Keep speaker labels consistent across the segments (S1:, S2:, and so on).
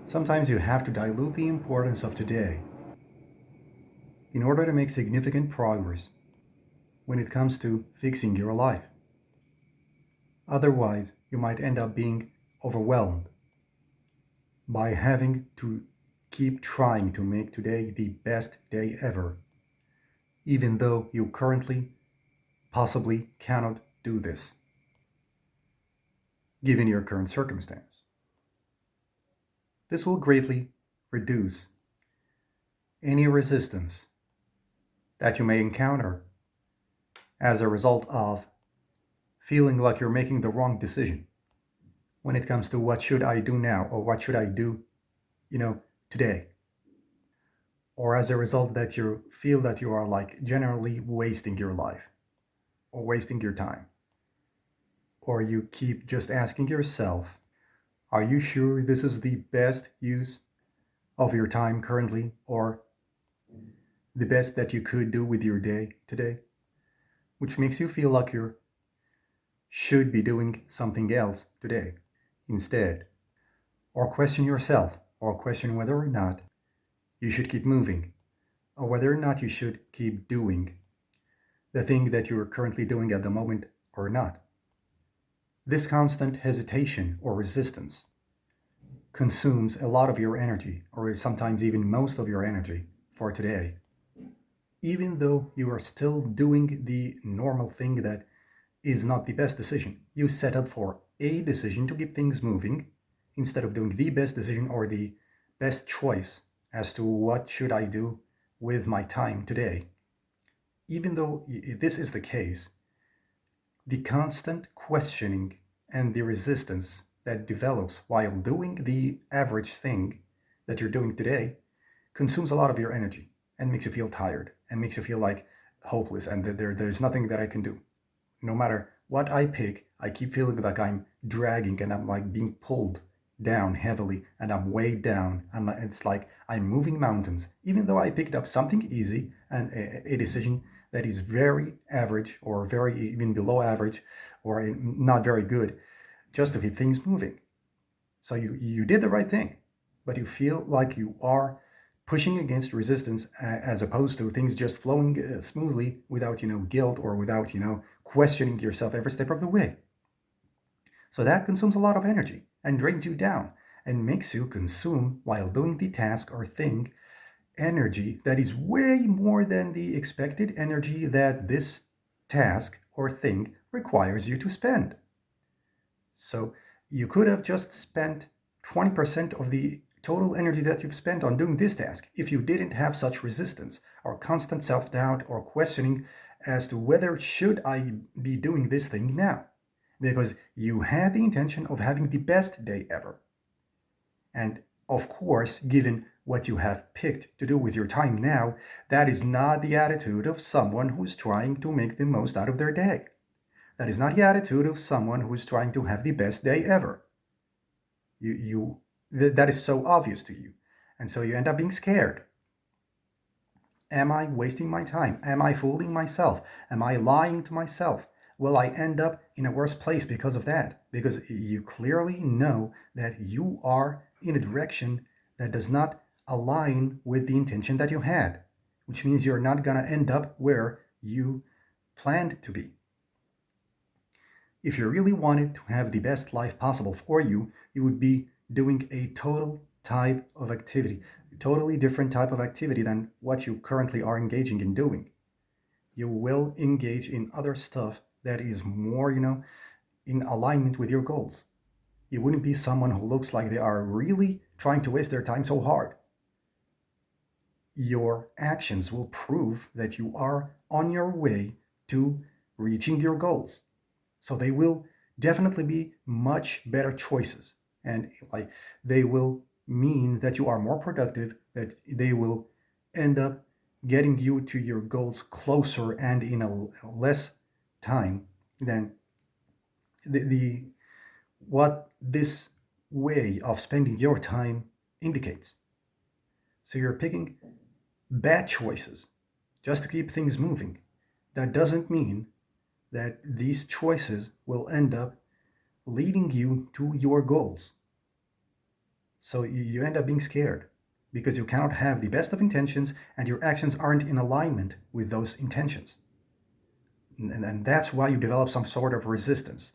S1: Sometimes you have to dilute the importance of today in order to make significant progress when it comes to fixing your life. Otherwise, you might end up being overwhelmed by having to keep trying to make today the best day ever, even though you currently possibly cannot do this, given your current circumstance. This will greatly reduce any resistance that you may encounter as a result of feeling like you're making the wrong decision when it comes to what should I do now or what should I do, today. Or as a result that you feel that you are like generally wasting your life or wasting your time. Or you keep just asking yourself, are you sure this is the best use of your time currently or the best that you could do with your day today? Which makes you feel like you should be doing something else today instead. Or question yourself, or question whether or not you should keep moving, or whether or not you should keep doing the thing that you're currently doing at the moment or not. This constant hesitation or resistance consumes a lot of your energy, or sometimes even most of your energy for today. Even though you are still doing the normal thing that is not the best decision, you set up for a decision to keep things moving instead of doing the best decision or the best choice as to what should I do with my time today. Even though this is the case, the constant questioning and the resistance that develops while doing the average thing that you're doing today consumes a lot of your energy and makes you feel tired and makes you feel like hopeless and that there's nothing that I can do. No matter what I pick, I keep feeling like I'm dragging and I'm like being pulled down heavily and I'm weighed down and it's like I'm moving mountains even though I picked up something easy and a decision that is very average or very even below average or not very good just to keep things moving. So you did the right thing, but you feel like you are pushing against resistance as opposed to things just flowing smoothly without guilt or without questioning yourself every step of the way. So that consumes a lot of energy and drains you down and makes you consume while doing the task or thing energy that is way more than the expected energy that this task or thing requires you to spend. So you could have just spent 20% of the total energy that you've spent on doing this task if you didn't have such resistance or constant self-doubt or questioning as to whether should I be doing this thing now, because you had the intention of having the best day ever. And of course, given what you have picked to do with your time now, that is not the attitude of someone who's trying to make the most out of their day. That is not the attitude of someone who is trying to have the best day ever. That is so obvious to you. And so you end up being scared. Am I wasting my time? Am I fooling myself? Am I lying to myself? Will I end up in a worse place because of that? Because you clearly know that you are in a direction that does not align with the intention that you had, which means you're not going to end up where you planned to be. If you really wanted to have the best life possible for you, you would be doing a total type of activity, a totally different type of activity than what you currently are engaging in doing. You will engage in other stuff that is more, in alignment with your goals. You wouldn't be someone who looks like they are really trying to waste their time so hard. Your actions will prove that you are on your way to reaching your goals. So they will definitely be much better choices. And like they will mean that you are more productive, that they will end up getting you to your goals closer and in a less time than the what this way of spending your time indicates. So you're picking bad choices just to keep things moving. That doesn't mean that these choices will end up leading you to your goals. So you end up being scared because you cannot have the best of intentions and your actions aren't in alignment with those intentions. And that's why you develop some sort of resistance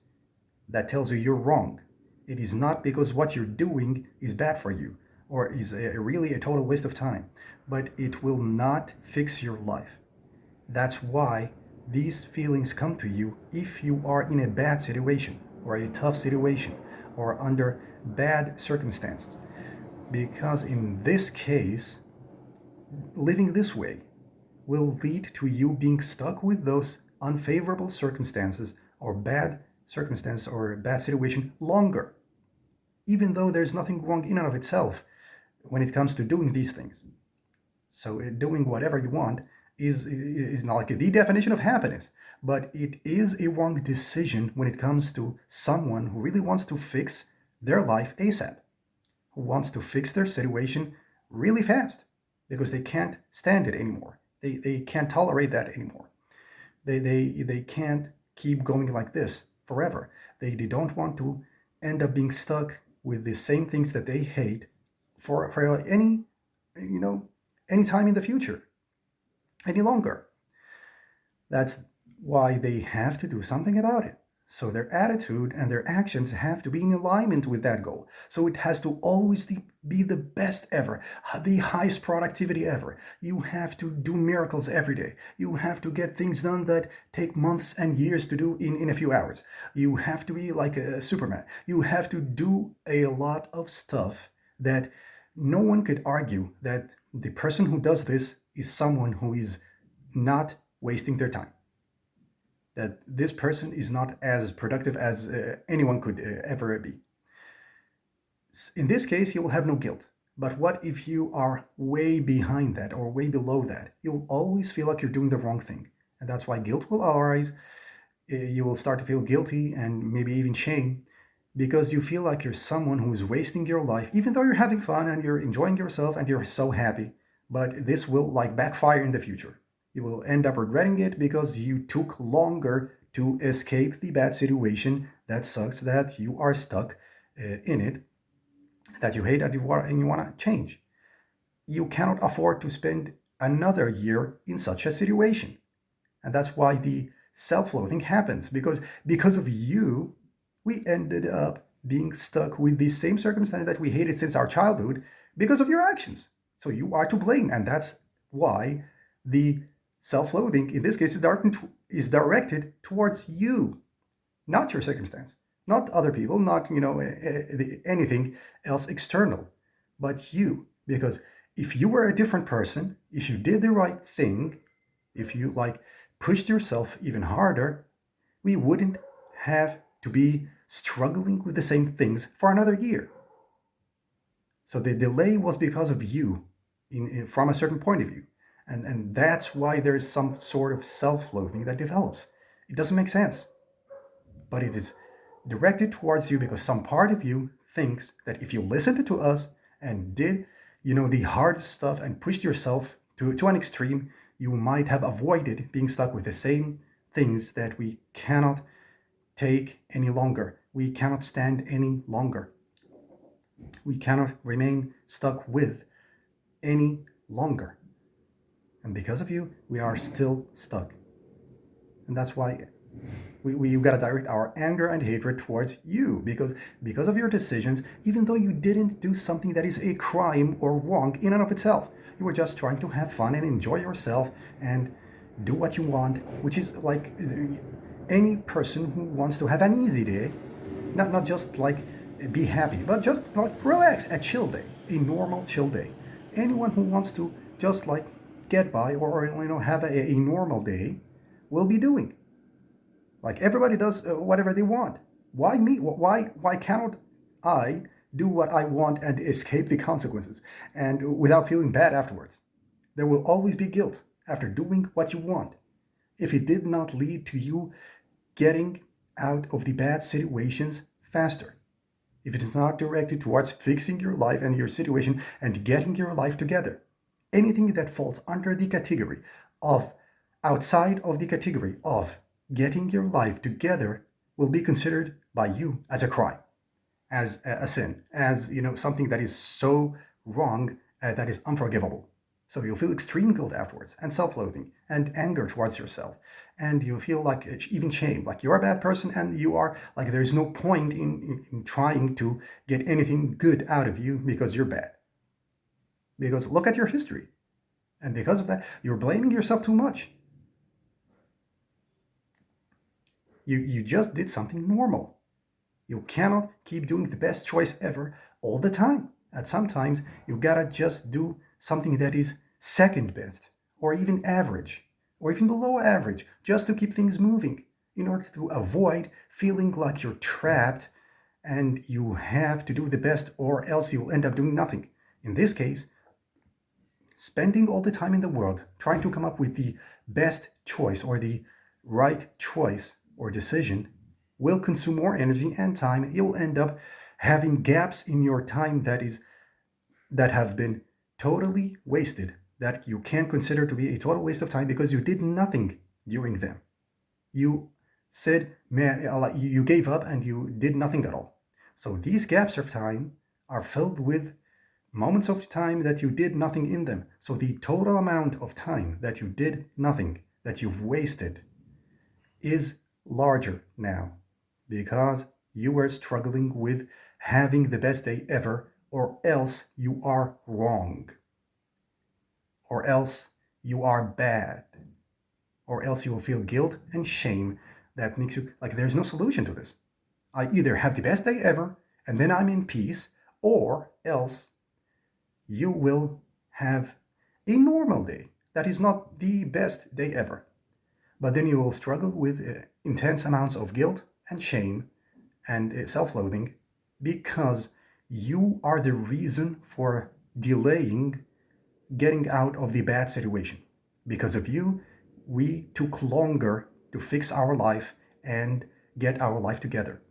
S1: that tells you you're wrong. It is not because what you're doing is bad for you or is really a total waste of time, but it will not fix your life. That's why these feelings come to you if you are in a bad situation or a tough situation or under bad circumstances. Because in this case, living this way will lead to you being stuck with those unfavorable circumstances or bad circumstance or bad situation longer, even though there's nothing wrong in and of itself when it comes to doing these things. So doing whatever you want is not like the definition of happiness, but it is a wrong decision when it comes to someone who really wants to fix their life ASAP, who wants to fix their situation really fast because they can't stand it anymore. They can't tolerate that anymore. They can't keep going like this forever. They don't want to end up being stuck with the same things that they hate for any time in the future, any longer. That's why they have to do something about it. So their attitude and their actions have to be in alignment with that goal. So it has to always be the best ever, the highest productivity ever. You have to do miracles every day. You have to get things done that take months and years to do in a few hours. You have to be like a Superman. You have to do a lot of stuff that no one could argue that the person who does this is someone who is not wasting their time, that this person is not as productive as anyone could ever be. In this case, you will have no guilt. But what if you are way behind that or way below that? You'll always feel like you're doing the wrong thing. And that's why guilt will arise. You will start to feel guilty and maybe even shame because you feel like you're someone who's wasting your life, even though you're having fun and you're enjoying yourself and you're so happy. But this will like backfire in the future. You will end up regretting it because you took longer to escape the bad situation that sucks, that you are stuck in it, that you hate and you want to change. You cannot afford to spend another year in such a situation. And that's why the self-loathing happens, because of you, we ended up being stuck with the same circumstance that we hated since our childhood because of your actions. So you are to blame, and that's why the self-loathing in this case is directed towards you, not your circumstance, not other people, not anything else external, but you. Because if you were a different person, if you did the right thing, if you pushed yourself even harder, we wouldn't have to be struggling with the same things for another year. So the delay was because of you from a certain point of view. And that's why there is some sort of self-loathing that develops. It doesn't make sense. But it is directed towards you because some part of you thinks that if you listened to us and did, the hardest stuff and pushed yourself to an extreme, you might have avoided being stuck with the same things that we cannot take any longer. We cannot stand any longer. We cannot remain stuck with any longer. And because of you, we are still stuck. And that's why we've got to direct our anger and hatred towards you because of your decisions, even though you didn't do something that is a crime or wrong in and of itself. You were just trying to have fun and enjoy yourself and do what you want, which is like any person who wants to have an easy day, not just be happy, but just relax, a chill day, a normal chill day. Anyone who wants to just get by or have a normal day will be doing. Everybody does whatever they want. Why me? Why cannot I do what I want and escape the consequences and without feeling bad afterwards? There will always be guilt after doing what you want if it did not lead to you getting out of the bad situations faster. If it is not directed towards fixing your life and your situation and getting your life together. Anything that falls under the category of, outside of the category of getting your life together will be considered by you as a crime. as a sin, as something that is so wrong, that is unforgivable. So you'll feel extreme guilt afterwards, and self-loathing, and anger towards yourself, and you feel like even shame, like you're a bad person, and you are like there's no point in trying to get anything good out of you because you're bad. Because look at your history, and because of that, you're blaming yourself too much. You just did something normal. You cannot keep doing the best choice ever all the time. At sometimes you gotta just do something that is second best, or even average, or even below average, just to keep things moving, in order to avoid feeling like you're trapped and you have to do the best, or else you'll end up doing nothing. In this case, spending all the time in the world trying to come up with the best choice or the right choice or decision will consume more energy and time. You'll end up having gaps in your time that have been totally wasted, that you can consider to be a total waste of time because you did nothing during them. You said, man, you gave up and you did nothing at all. So these gaps of time are filled with moments of time that you did nothing in them. So the total amount of time that you did nothing, that you've wasted, is larger now because you were struggling with having the best day ever, or else you are wrong, or else you are bad, or else you will feel guilt and shame that makes you like there's no solution to this. I either have the best day ever and then I'm in peace, or else you will have a normal day that is not the best day ever. But then you will struggle with intense amounts of guilt and shame and self-loathing because you are the reason for delaying getting out of the bad situation. Because of you, we took longer to fix our life and get our life together.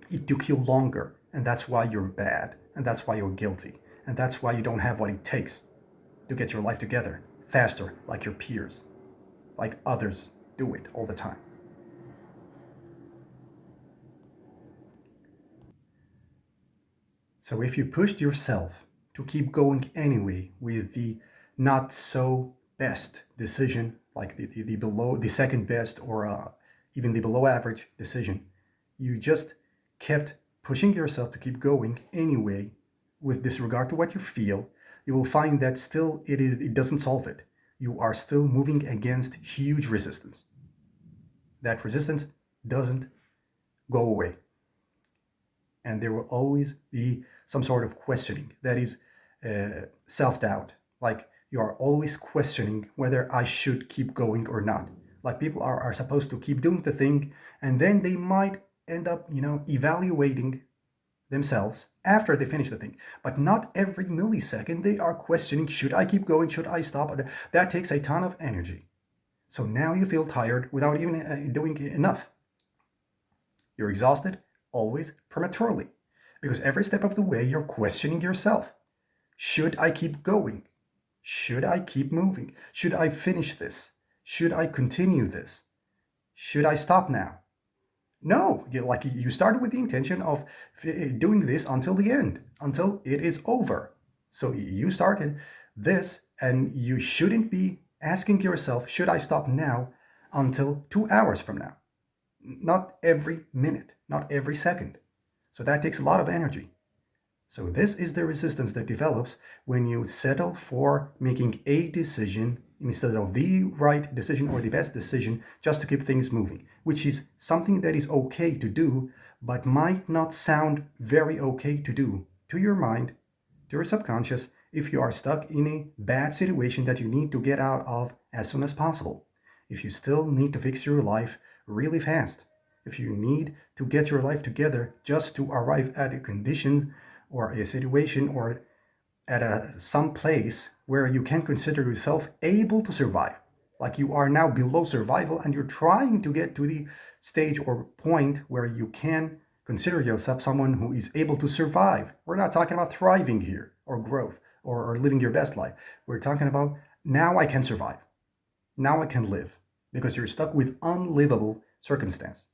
S1: It took you longer, and that's why you're bad, and that's why you're guilty, and that's why you don't have what it takes to get your life together faster, like your peers, like others do it all the time. So if you pushed yourself to keep going anyway with the not so best decision, like the below the second best, or even the below average decision, you just kept pushing yourself to keep going anyway with disregard to what you feel, you will find that still it doesn't solve it. You are still moving against huge resistance. That resistance doesn't go away. And there will always be some sort of questioning that is self-doubt. Like you are always questioning whether I should keep going or not. Like people are supposed to keep doing the thing, and then they might end up, evaluating themselves after they finish the thing. But not every millisecond they are questioning, should I keep going? Should I stop? That takes a ton of energy. So now you feel tired without even doing enough. You're exhausted, always prematurely, because every step of the way you're questioning yourself. Should I keep going? Should I keep moving? Should I finish this? Should I continue this? Should I stop now? No, you started with the intention of doing this until the end, until it is over. So you started this, and you shouldn't be asking yourself, should I stop now, until 2 hours from now? Not every minute, not every second. So that takes a lot of energy. So this is the resistance that develops when you settle for making a decision instead of the right decision or the best decision just to keep things moving, which is something that is okay to do, but might not sound very okay to do to your mind, to your subconscious, if you are stuck in a bad situation that you need to get out of as soon as possible. If you still need to fix your life really fast, if you need to get your life together just to arrive at a condition or a situation or at some place where you can consider yourself able to survive, like you are now below survival and you're trying to get to the stage or point where you can consider yourself someone who is able to survive. We're not talking about thriving here or growth or living your best life. We're talking about now I can survive. Now I can live, because you're stuck with unlivable circumstance.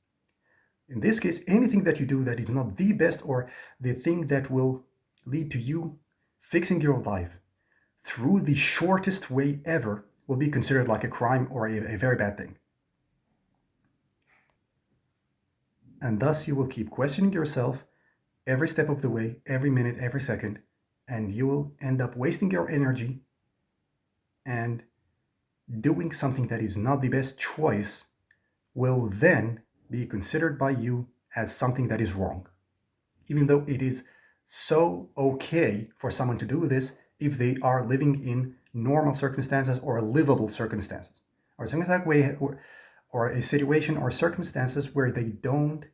S1: In this case, anything that you do that is not the best or the thing that will lead to you fixing your life through the shortest way ever will be considered like a crime or a very bad thing. And thus you will keep questioning yourself every step of the way, every minute, every second, and you will end up wasting your energy and doing something that is not the best choice will then be considered by you as something that is wrong. Even though it is so okay for someone to do this if they are living in normal circumstances or livable circumstances, or something that way, or a situation or circumstances where they don't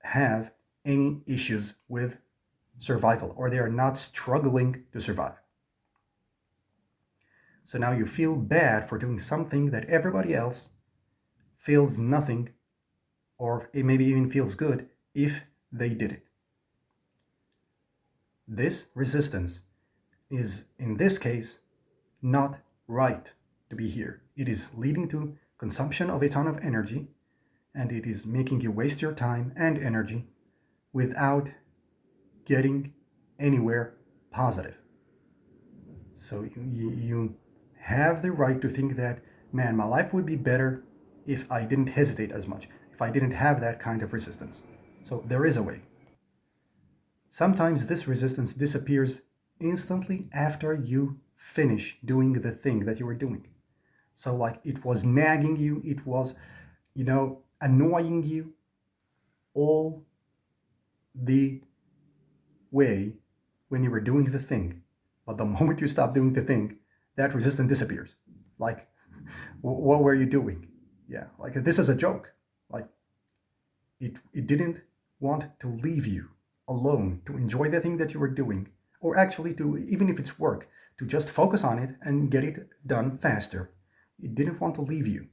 S1: have any issues with survival or they are not struggling to survive. So now you feel bad for doing something that everybody else feels nothing, or it maybe even feels good if they did it. This resistance is, in this case, not right to be here. It is leading to consumption of a ton of energy, and it is making you waste your time and energy without getting anywhere positive. So you have the right to think that, man, my life would be better if I didn't hesitate as much, if I didn't have that kind of resistance. So there is a way. Sometimes this resistance disappears instantly after you finish doing the thing that you were doing. So like it was nagging you, it was, annoying you all the way when you were doing the thing. But the moment you stop doing the thing, that resistance disappears. Like, what were you doing? Yeah, like this is a joke. Like, it didn't want to leave you alone to enjoy the thing that you were doing, or actually to, even if it's work, to just focus on it and get it done faster. It didn't want to leave you.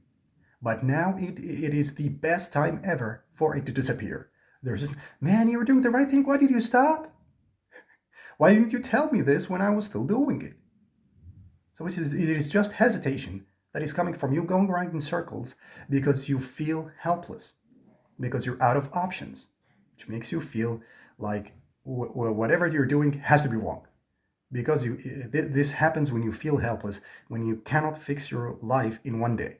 S1: But now it is the best time ever for it to disappear. There's just, man, you were doing the right thing. Why did you stop? Why didn't you tell me this when I was still doing it? So it is just hesitation that is coming from you going around in circles because you feel helpless, because you're out of options, which makes you feel like whatever you're doing has to be wrong. Because this happens when you feel helpless, when you cannot fix your life in one day.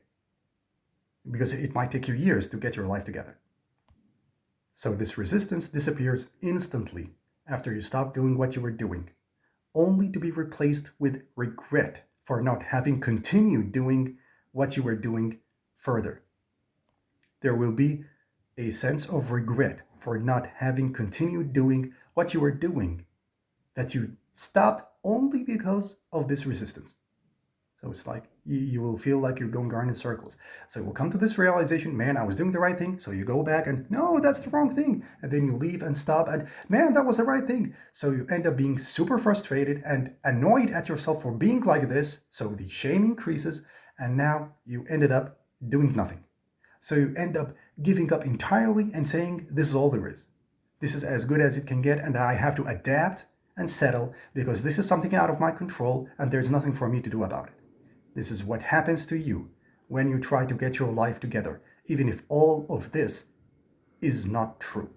S1: Because it might take you years to get your life together. So this resistance disappears instantly after you stop doing what you were doing, only to be replaced with regret for not having continued doing what you were doing further. There will be a sense of regret for not having continued doing what you were doing, that you stopped only because of this resistance. So it's like you will feel like you're going around in circles. So you'll come to this realization, man, I was doing the right thing. So you go back and, no, that's the wrong thing. And then you leave and stop and, man, that was the right thing. So you end up being super frustrated and annoyed at yourself for being like this. So the shame increases. And now you ended up doing nothing. So you end up giving up entirely and saying, this is all there is. This is as good as it can get. And I have to adapt and settle because this is something out of my control and there's nothing for me to do about it. This is what happens to you when you try to get your life together, even if all of this is not true.